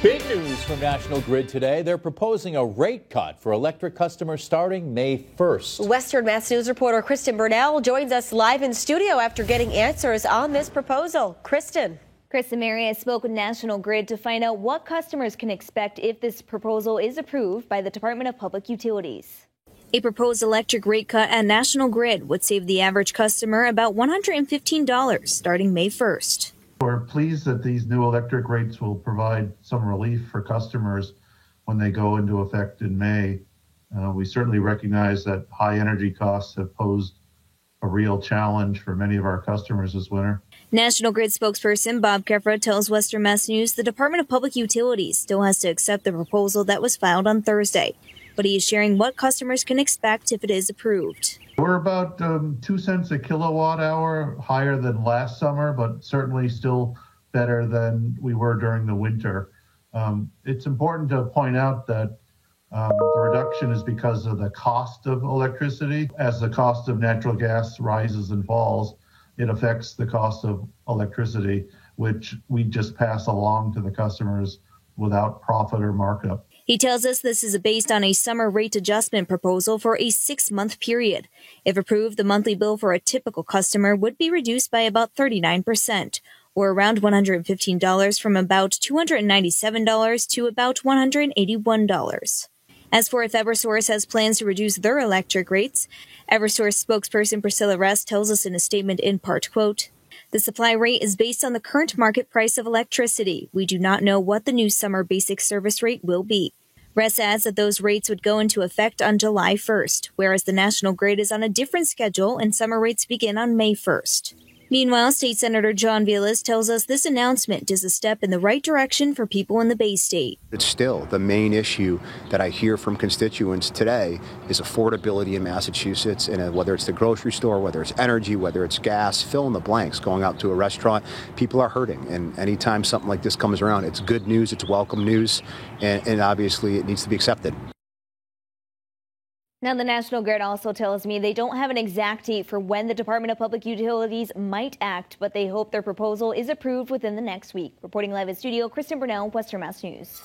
Big news from National Grid today. They're proposing a rate cut for electric customers starting May 1st. Western Mass News reporter Kristen Burnell joins us live in studio after getting answers on this proposal. Kristen. Kristen Marius spoke with National Grid to find out what customers can expect if this proposal is approved by the Department of Public Utilities. A proposed electric rate cut at National Grid would save the average customer about $115 starting May 1st. We're pleased that these new electric rates will provide some relief for customers when they go into effect in May. We certainly recognize that high energy costs have posed a real challenge for many of our customers this winter. National Grid spokesperson Bob Kefra tells Western Mass News the Department of Public Utilities still has to accept the proposal that was filed on Thursday, but he is sharing what customers can expect if it is approved. We're about 2 cents a kilowatt hour higher than last summer, but certainly still better than we were during the winter. It's important to point out that the reduction is because of the cost of electricity. As the cost of natural gas rises and falls, it affects the cost of electricity, which we just pass along to the customers without profit or markup. He tells us this is based on a summer rate adjustment proposal for a 6-month period. If approved, the monthly bill for a typical customer would be reduced by about 39%, or around $115 from about $297 to about $181. As for if Eversource has plans to reduce their electric rates, Eversource spokesperson Priscilla Rest tells us in a statement in part, quote, "The supply rate is based on the current market price of electricity. We do not know what the new summer basic service rate will be." Rest adds that those rates would go into effect on July 1st, whereas the National Grid is on a different schedule and summer rates begin on May 1st. Meanwhile, State Senator John Vilas tells us this announcement is a step in the right direction for people in the Bay State. It's still the main issue that I hear from constituents today is affordability in Massachusetts, and whether it's the grocery store, whether it's energy, whether it's gas, fill in the blanks, going out to a restaurant, people are hurting. And anytime something like this comes around, it's good news, it's welcome news, and obviously it needs to be accepted. Now, the National Grid also tells me they don't have an exact date for when the Department of Public Utilities might act, but they hope their proposal is approved within the next week. Reporting live in studio, Kristen Burnell, Western Mass News.